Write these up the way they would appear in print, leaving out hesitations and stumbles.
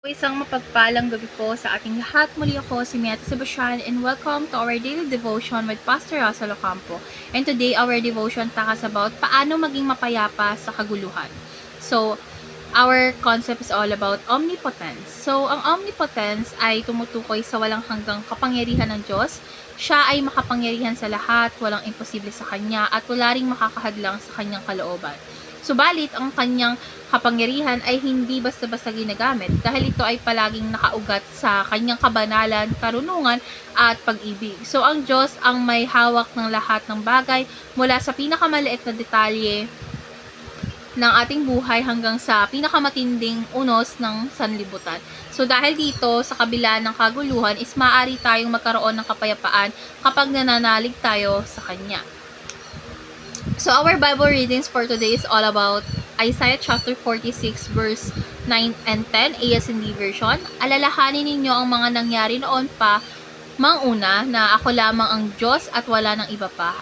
Isang mapagpalang gabi po sa ating lahat. Muli ako si Mieta Sebastian and welcome to our daily devotion with Pastor Russell Ocampo. And today our devotion takas about paano maging mapayapa sa kaguluhan. So, our concept is all about omnipotence. So, ang omnipotence ay tumutukoy sa walang hanggang kapangyarihan ng Diyos. Siya ay makapangyarihan sa lahat, walang imposible sa Kanya, at wala ring makakahadlang sa Kanyang kalooban. Subalit, ang kanyang kapangyarihan ay hindi basta-basta ginagamit dahil ito ay palaging nakaugat sa kanyang kabanalan, karunungan, at pag-ibig. So, ang Diyos ang may hawak ng lahat ng bagay mula sa pinakamaliit na detalye ng ating buhay hanggang sa pinakamatinding unos ng sanlibutan. So, dahil dito, sa kabila ng kaguluhan, is maaari tayong magkaroon ng kapayapaan kapag nananalig tayo sa Kanya. So, our Bible readings for today is all about Isaiah chapter 46 verse 9 and 10, ASND version. Alalahanin ninyo ang mga nangyari noon pa manguna na ako lamang ang Diyos at wala nang iba pa.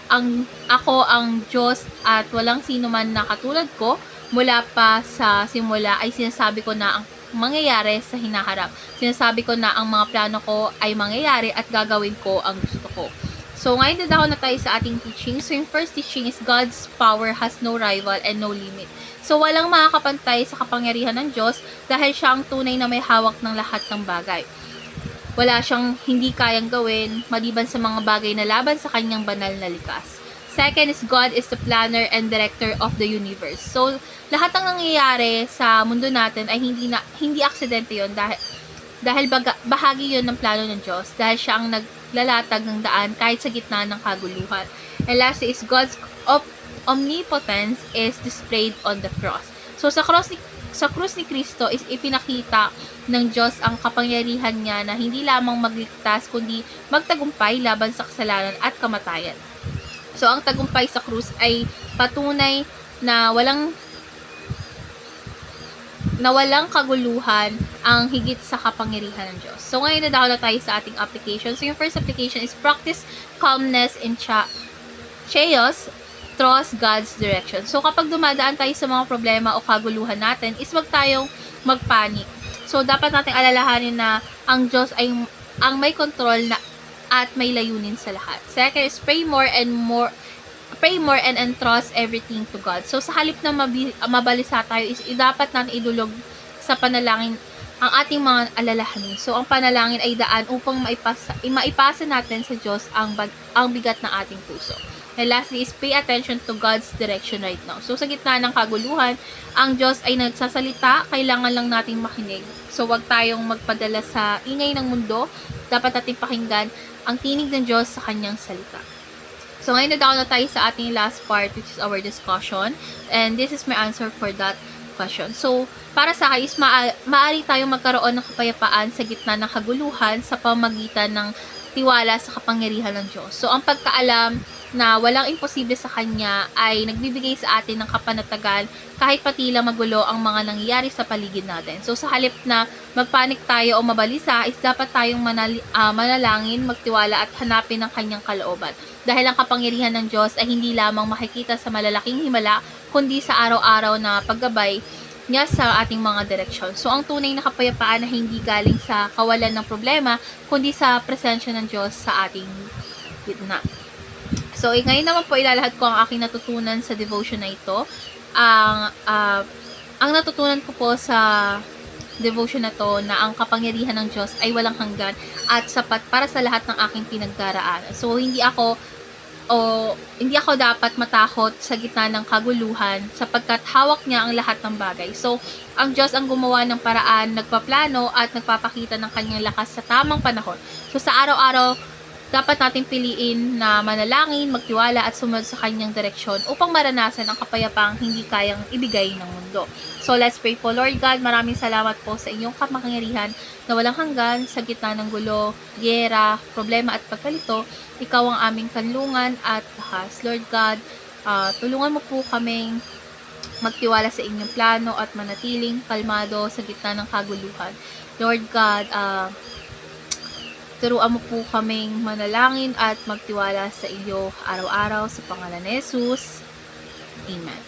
Ako ang Diyos at walang sino man na katulad ko. Mula pa sa simula ay sinasabi ko na ang mangyayari sa hinaharap. Sinasabi ko na ang mga plano ko ay mangyayari at gagawin ko ang gusto ko. So, ngayon dadako na tayo sa ating teaching. So, yung first teaching is God's power has no rival and no limit. So, walang makakapantay sa kapangyarihan ng Diyos dahil siya ang tunay na may hawak ng lahat ng bagay. Wala siyang hindi kayang gawin maliban sa mga bagay na laban sa kanyang banal na likas. Second is God is the planner and director of the universe. So, lahat ng nangyayari sa mundo natin ay hindi aksidente 'yon dahil bahagi 'yon ng plano ng Diyos dahil siya ang naglalatag ng daan kahit sa gitna ng kaguluhan. And last is God's omnipotence is displayed on the cross. So sa krus ni Kristo is ipinakita ng Diyos ang kapangyarihan niya na hindi lamang magligtas kundi magtagumpay laban sa kasalanan at kamatayan. So ang tagumpay sa krus ay patunay na walang kaguluhan ang higit sa kapangyarihan ng Diyos. So, ngayon na tayo sa ating application. So, yung first application is practice calmness in chaos, trust God's direction. So, kapag dumadaan tayo sa mga problema o kaguluhan natin, is wag tayong magpanic. So, dapat nating alalahanin na ang Diyos ay ang may control na at may layunin sa lahat. Second is pray more and entrust everything to God. So, sa halip na mabalisa tayo, is dapat natin idulog sa panalangin ang ating mga alalahanin. So, ang panalangin ay daan upang maipasa natin sa Diyos ang bigat ng ating puso. And lastly is pay attention to God's direction right now. So, sa gitna ng kaguluhan, ang Diyos ay nagsasalita, kailangan lang nating makinig. So, wag tayong magpadala sa ingay ng mundo. Dapat nating pakinggan ang tinig ng Diyos sa kanyang salita. So, ngayon na tayo sa ating last part, which is our discussion. And this is my answer for that question. So, para sa akin is maaari tayong magkaroon ng kapayapaan sa gitna ng kaguluhan sa pamagitan ng tiwala sa kapangyarihan ng Diyos. So, ang pagkaalam na walang imposible sa Kanya ay nagbibigay sa atin ng kapanatagan kahit pati lang magulo ang mga nangyayari sa paligid natin. So, sa halip na magpanik tayo o mabalisa, is dapat tayong manalangin, magtiwala at hanapin ang Kanyang kalooban. Dahil ang kapangyarihan ng Diyos ay hindi lamang makikita sa malalaking himala, kundi sa araw-araw na paggabay niya sa ating mga direksyon. So, ang tunay na kapayapaan na hindi galing sa kawalan ng problema, kundi sa presensya ng Diyos sa ating gitna. So, ngayon naman po ilalahad ko ang aking natutunan sa devotion na ito. Ang natutunan ko po sa devotion na to na ang kapangyarihan ng Diyos ay walang hanggan at sapat para sa lahat ng aking pinagdaraanan. So, hindi ako dapat matakot sa gitna ng kaguluhan sapagkat hawak niya ang lahat ng bagay. So, ang Diyos ang gumawa ng paraan, nagpaplano at nagpapakita ng kanyang lakas sa tamang panahon. So, sa araw-araw, dapat natin piliin na manalangin, magtiwala at sumunod sa kanyang direksyon upang maranasan ang kapayapaang hindi kayang ibigay ng mundo. So, let's pray po. Lord God, maraming salamat po sa inyong kapangyarihan na walang hanggan sa gitna ng gulo, giyera, problema at pagkalito. Ikaw ang aming kanlungan at lakas. Lord God, tulungan mo po kaming magtiwala sa inyong plano at manatiling kalmado sa gitna ng kaguluhan. Lord God, turuan mo po kaming manalangin at magtiwala sa iyo araw-araw sa pangalan ni Jesus. Amen.